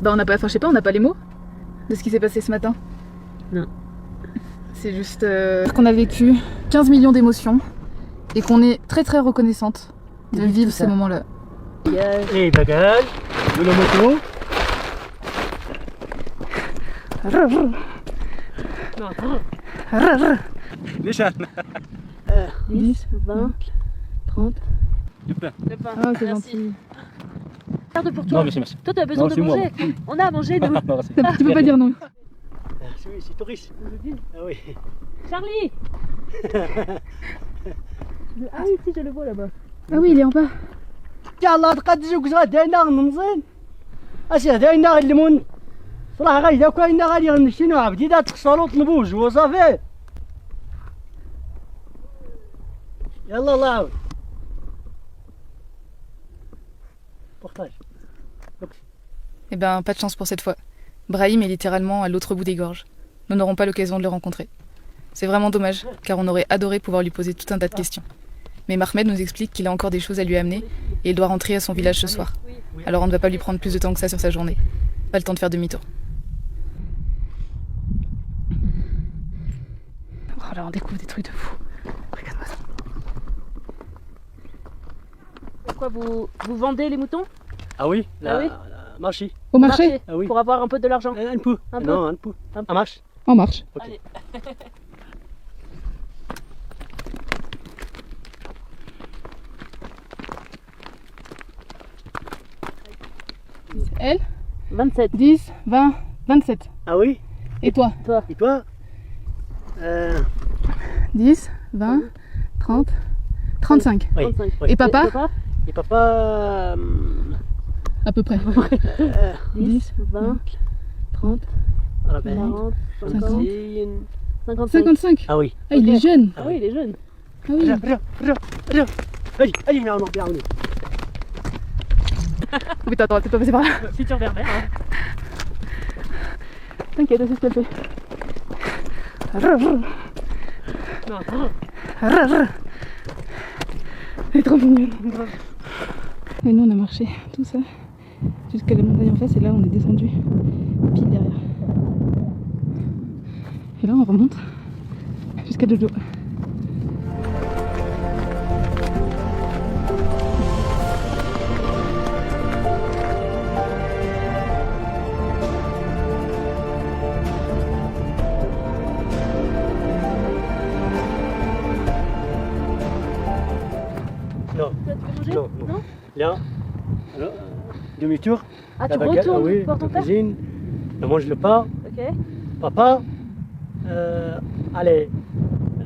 Bah on n'a pas, enfin je sais pas, on n'a pas les mots de ce qui s'est passé ce matin. Non. C'est juste qu'on a vécu 15 millions d'émotions et qu'on est très reconnaissante de vivre ces moments-là. Et bagages, de la moto. Les chaînes. 10, 20, 30. Du pain. Le pain. Ah c'est Merci. gentil. Garde pour toi. Non, merci, merci. Toi, tu as besoin Non, de c'est moi. manger. On a à manger, nous. Non, merci. Tu peux pas dire non. Oui, c'est touriste. Ah oui. Charlie. Ah oui, si, je le vois là-bas. Ah oui il est en bas. يلا تقدسوا كزادينا نمزين اش هداينا الليمون صراحه غايدا كاينا غادي نشتينو عبدي دا تكسروا طلبوج وصافي يلا الله يعاود بارطاج. Eh ben pas de chance pour cette fois. Brahim est littéralement à l'autre bout des gorges. Nous n'aurons pas l'occasion de le rencontrer. C'est vraiment dommage, car on aurait adoré pouvoir lui poser tout un tas de questions. Mais Mahmed nous explique qu'il a encore des choses à lui amener et il doit rentrer à son village ce soir. Alors on ne va pas lui prendre plus de temps que ça sur sa journée. Pas le temps de faire demi-tour. Oh là, on découvre des trucs de fou. Regarde-moi ça. Pourquoi vous vendez les moutons? Ah oui, Ah oui. marché. Au marché? Ah oui. Pour avoir un peu de l'argent. Un peu. Un peu. Non, un peu. Un peu. Ça marche. En marche. Ok. Allez. Elle 27. 10, 20, 27. Ah oui. Et toi? Toi. Et toi 10, 20, 30, 35. Oui. 35. Oui. Et papa? Et papa À peu près. 10, 20, 30, 40 40, 50. 55. 55. Ah oui. Ah il est jeune. Ah oui, il est jeune. Ah oui. Regarde. Allez, viens, on en vient. Oh putain, attends, t'es pas passé par là. Futur berbère. Hein. T'inquiète, c'est ce qu'elle fait. Non. Elle est trop mignonne. Et nous on a marché tout ça jusqu'à la montagne en face et là on est descendu pile derrière. Et là on remonte jusqu'à Jojo. Non, Toi, tu veux manger? non, non. Là, alors, demi-tour. Ah, La tu baguette, retournes ah oui, voir ton la père? cuisine. On mange le pain. Ok. Papa, allez,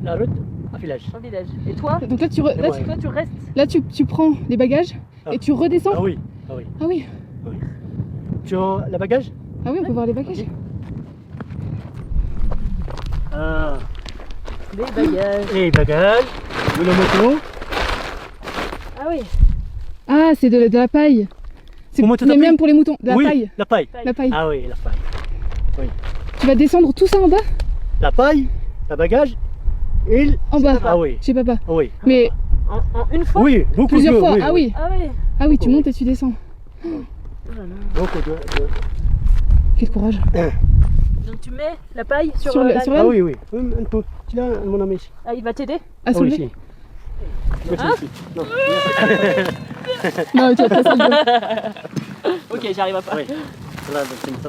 la route à village. Au village. Et toi? Donc là tu, Et là, moi, Toi, tu restes. tu prends les bagages Ah. et tu redescends. Ah oui, ah oui. Ah oui. Tu as le bagage? Ah oui, on peut voir les bagages. Ah, Les bagages. les bagages, de la moto. Ah oui. Ah c'est de la paille. C'est Pour moi, tout les à fait. mêmes pour les moutons. De la oui, paille. la paille. La paille. Ah oui, la paille. Tu vas descendre tout ça en bas? La paille, le bagage, et En bas. Ah oui, Chez papa. ah oui. Mais En une fois? Oui, beaucoup plusieurs de fois. oui, Ah oui. Ah oui. Ah oui, tu Oui. montes et tu descends. Beaucoup de... Quel courage. Donc tu mets la paille sur, Sur le- la... sur Ah oui, oui, un peu. Tu l'as, mon ami. Ah, il va t'aider? À Ah oui, soulever. si. Merci, Hein ici. Non. Non, tu vas pas soulever. Ok, j'arrive à pas. Oui. Là, c'est ça.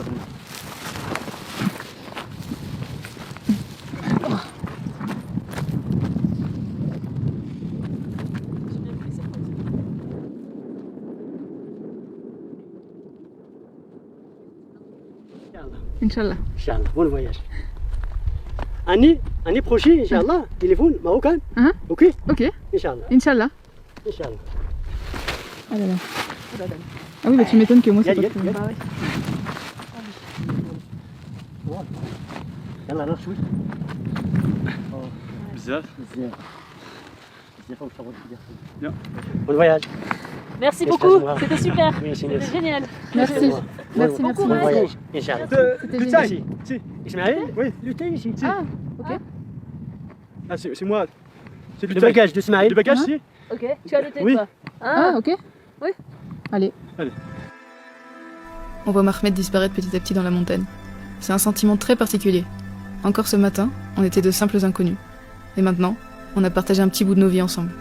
Inch'Allah. Inch'Allah, bon voyage. Année prochaine, Inch'Allah, téléphone marocain. Hein? Ok? Ok. Inch'Allah. Inch'Allah. Inch'Allah. Ah là là. Ah oui, bah tu m'étonnes que moi c'est Y'a, pas y'a, trop. y'a. يلا روح شوي. بزاف. بزاف. بزاف ونصور بزاف. Bien. Bon voyage. Merci Merci beaucoup, à toi. c'était super. Oui, C'était merci. génial. Merci. Bon Merci, merci. Bon voyage. Inch'Allah. Du génial. taille. Si. Ismaël, Oui. luttez ici. Ah, ok. Ah, c'est moi. C'est du Le taille. bagage d'Ismaël. Le bagage, Hein? si. Ok, tu as le thé Oui. toi? Ah, ok. Oui. Allez. on voit Mahmed disparaître petit à petit dans la montagne. C'est un sentiment très particulier. Encore ce matin, on était de simples inconnus. Et maintenant, on a partagé un petit bout de nos vies ensemble.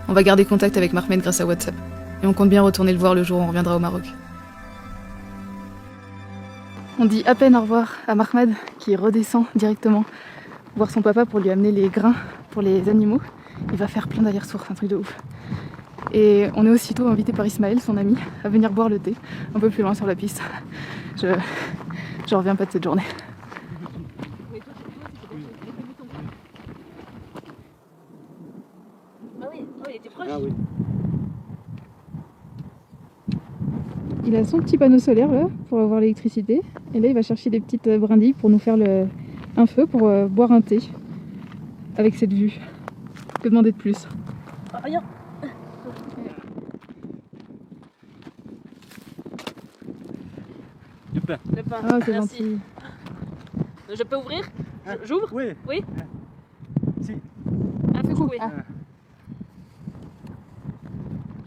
On va garder contact avec Mahmed grâce à WhatsApp. Et on compte bien retourner le voir le jour où on reviendra au Maroc. On dit à peine au revoir à Mahmed qui redescend directement voir son papa pour lui amener les grains pour les animaux. Il va faire plein d'allers-retours, c'est un truc de ouf. Et on est aussitôt invité par Ismaël, son ami, à venir boire le thé un peu plus loin sur la piste. Je reviens pas de cette journée. Ah oui. Il a son petit panneau solaire là pour avoir l'électricité. Et là il va chercher des petites brindilles pour nous faire un feu pour boire un thé avec cette vue. Que demander de plus? Regarde. Du pain. Le pain. Ah c'est Merci. gentil. Je peux ouvrir? J'ouvre? Oui. Oui. Si. Un peu coupé. Ah.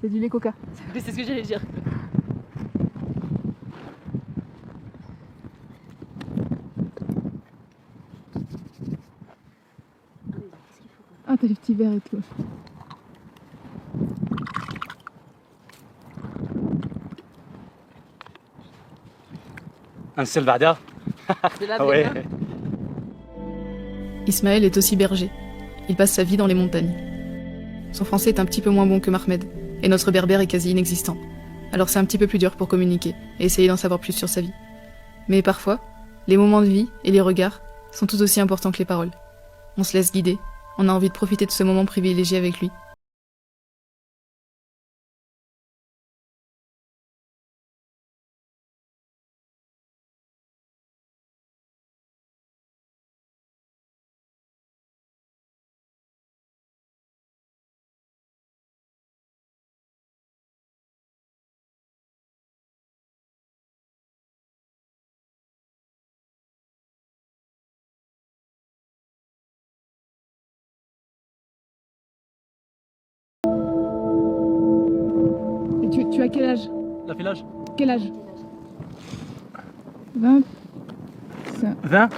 C'est du lait coca. C'est ce que j'allais dire. Ah t'as des petits verres et tout. Un seul بعدها. De la Ah ouais. bière. Ismaël est aussi berger. Il passe sa vie dans les montagnes. Son français est un petit peu moins bon que Mahmed, et notre berbère est quasi inexistant. Alors c'est un petit peu plus dur pour communiquer et essayer d'en savoir plus sur sa vie. Mais parfois, les moments de vie et les regards sont tout aussi importants que les paroles. On se laisse guider, on a envie de profiter de ce moment privilégié avec lui. Et tu as quel âge? La village. Quel âge? 20... 20.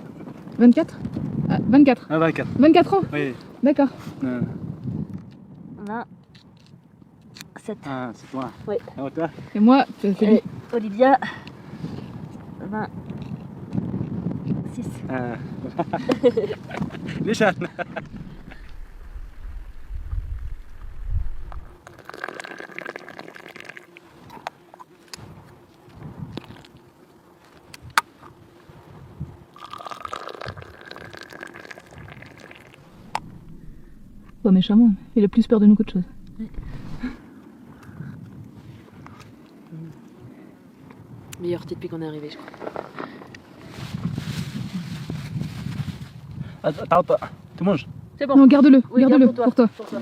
24? Ah, 24. Ah 24. 24 ans? Oui. D'accord. Ah, 27. ah, c'est toi. Oui. Ah, toi. Et moi, c'est lui. Et Olivia. 26. Ah. ليش أنا؟ Pas méchamment, il a plus peur de nous qu'autre chose. Meilleur thé depuis qu'on est arrivé, je crois. تعال tu manges. C'est bon. Non, garde-le, Oui, garde-le garde pour toi. Pour toi.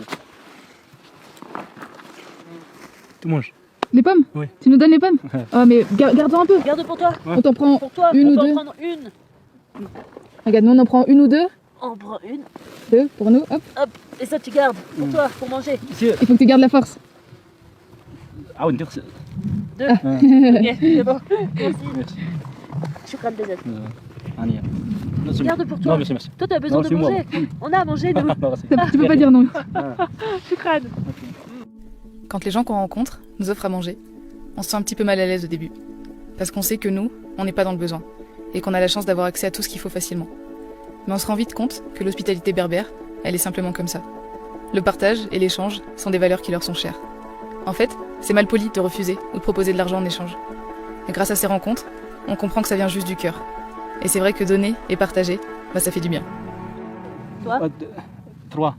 Tu manges. Les pommes? Oui. Tu nous donnes les pommes? Ah mais garde-en un peu. Garde pour toi. Ouais. On t'en prend Pour toi. une on ou peut deux. en prendre une. Regarde, nous on en prend une ou deux. On prend une. Deux pour nous, hop. Hop. Et ça, tu gardes. Pour toi, pour manger. Ici. Il faut que tu gardes la force. عاود ندير. Deux. Ah. Ok, c'est bon. Merci. Merci. Shukran Bezet. هانية. Garde pour Non, toi. merci, merci. Toi, t'as besoin Non, de c'est moi. manger. On a à manger, nous. Merci. Tu peux pas dire non. Shukran. Quand les gens qu'on rencontre nous offrent à manger, on se sent un petit peu mal à l'aise au début. Parce qu'on sait que nous, on n'est pas dans le besoin. Et qu'on a la chance d'avoir accès à tout ce qu'il faut facilement. Mais on se rend vite compte que l'hospitalité berbère, elle est simplement comme ça. Le partage et l'échange sont des valeurs qui leur sont chères. En fait, c'est mal poli de refuser ou de proposer de l'argent en échange. Et grâce à ces rencontres, on comprend que ça vient juste du cœur. Et c'est vrai que donner et partager, bah ça fait du bien. Toi, 3.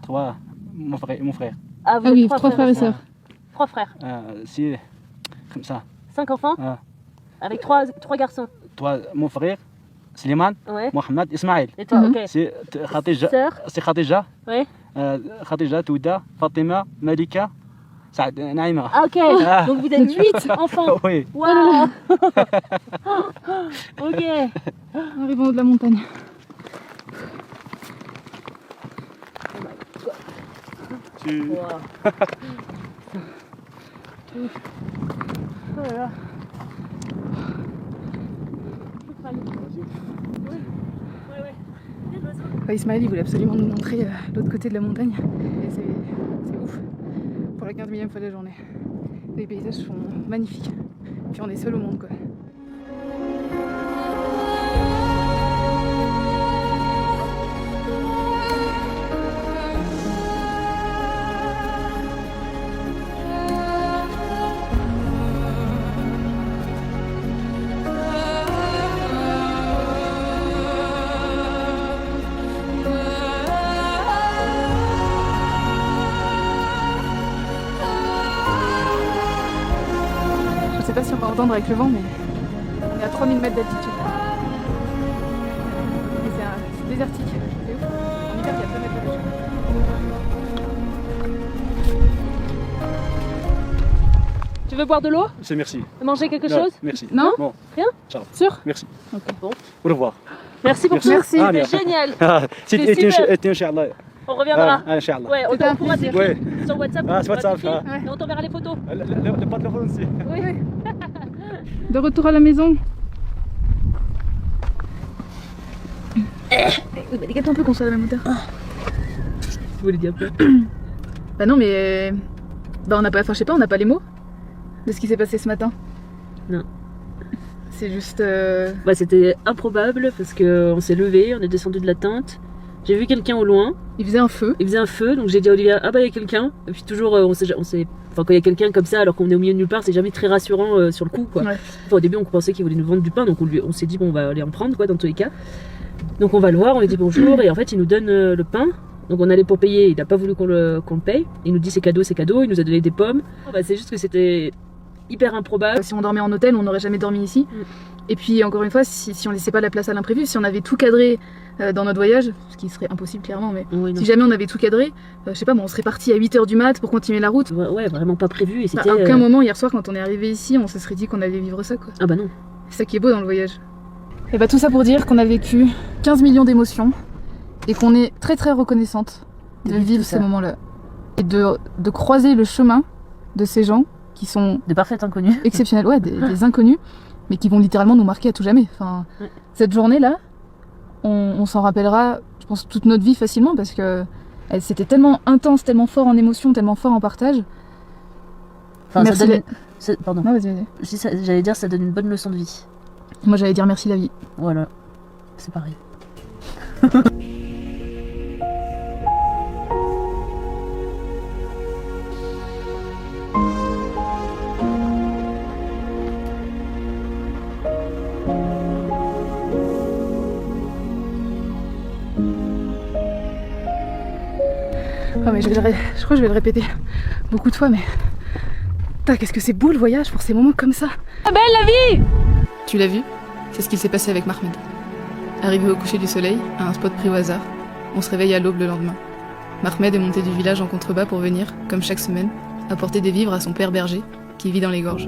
3. Mon frère. Ah, vous Ah êtes oui, 3 trois frères et sœurs. 3 frères. Si comme ça. 5 enfants. Ah. Avec 3 garçons. Toi, mon frère, Slimane, Ouais. Mohamed, Ismaël. Et toi, Mhm. ok. C'est Khadija. Sœur. C'est Khadija. Ouais. Khadija, Touda, Fatima, Malika, Saad, Naïma. Ah, ok. Ah. Donc vous êtes 8 enfants. Oui. Waouh. Ok. Arrivons au haut de la montagne. Tu... Waouh. Oh là là. Enfin, Ismaël, il voulait absolument nous montrer l'autre côté de la montagne. Et c'est ouf. Pour la 15 millième fois de la journée. Les paysages sont magnifiques. Puis on est seul au monde, quoi. Je sais pas si on va entendre avec le vent, mais on est à 3000 mètres d'altitude. Et c'est désertique, c'est ouf. En hiver, il y a 2 mètres d'altitude. Tu veux boire de l'eau? C'est merci. Manger quelque Non, chose? merci. Non? Bon. Rien? Ciao. Sûr? Merci. Ok. Bon. Au revoir. Merci pour tout. Merci. Ah, bien. C'était génial. C'est super. Inch'Allah. On reviendra. Ah, Inch'Allah. Ouais, C'était un on pourra plaisir. t'écrire Ouais. sur WhatsApp. Ah, sur on pourra WhatsApp, t'écrire, ouais. et on t'enverra les photos. Le patron aussi. Oui. De retour à la maison. Oui, bah décale-toi un peu qu'on soit à la même hauteur. Vous voulez dire quoi? Bah non, mais. Bah on n'a pas. Enfin, je sais pas, on n'a pas les mots de ce qui s'est passé ce matin. Non. C'est juste. Bah, c'était improbable parce qu'on s'est levé, on est descendu de la tente. J'ai vu quelqu'un au loin, Il faisait un feu. il faisait un feu, donc j'ai dit à Olivia, ah bah il y a quelqu'un. Et puis toujours, enfin quand il y a quelqu'un comme ça alors qu'on est au milieu de nulle part, c'est jamais très rassurant sur le coup quoi. Ouais. Enfin, au début on pensait qu'il voulait nous vendre du pain, donc on s'est dit bon on va aller en prendre quoi dans tous les cas. Donc on va le voir, on lui dit bonjour et en fait il nous donne le pain. Donc on allait pour payer, il n'a pas voulu qu'on le paye. Il nous dit c'est cadeau, il nous a donné des pommes. Bah, c'est juste que c'était hyper improbable. Si on dormait en hôtel, on n'aurait jamais dormi ici. Et puis encore une fois, si on laissait pas la place à l'imprévu, si on avait tout cadré dans notre voyage, ce qui serait impossible clairement, mais Oui, non. si jamais on avait tout cadré, je sais pas, bon, on serait parti à 8h du mat pour continuer la route. Ouais, vraiment pas prévu et Bah, c'était. à aucun moment hier soir quand on est arrivé ici, on se serait dit qu'on allait vivre ça quoi. Ah bah non. C'est ça qui est beau dans le voyage. Et bah tout ça pour dire qu'on a vécu 15 millions d'émotions et qu'on est très très reconnaissante de vivre ces moments-là. Et de croiser le chemin de ces gens qui sont De parfaits inconnus. exceptionnels, ouais, des inconnus, mais qui vont littéralement nous marquer à tout jamais. Enfin, Ouais. cette journée-là, on s'en rappellera, je pense, toute notre vie facilement parce que c'était tellement intense, tellement fort en émotion, tellement fort en partage. Enfin, Merci ça donne... Pardon. Non, vas-y, vas-y. J'allais dire ça donne une bonne leçon de vie. Moi j'allais dire merci la vie. Voilà. C'est pareil. Ah mais je crois que je vais le répéter beaucoup de fois, mais putain, qu'est-ce que c'est beau le voyage pour ces moments comme ça. Ah belle la vie. Tu l'as vu? C'est ce qui s'est passé avec Mahmed. Arrivé au coucher du soleil, à un spot pris au hasard, on se réveille à l'aube le lendemain. Mahmed est monté du village en contrebas pour venir, comme chaque semaine, apporter des vivres à son père berger, qui vit dans les gorges.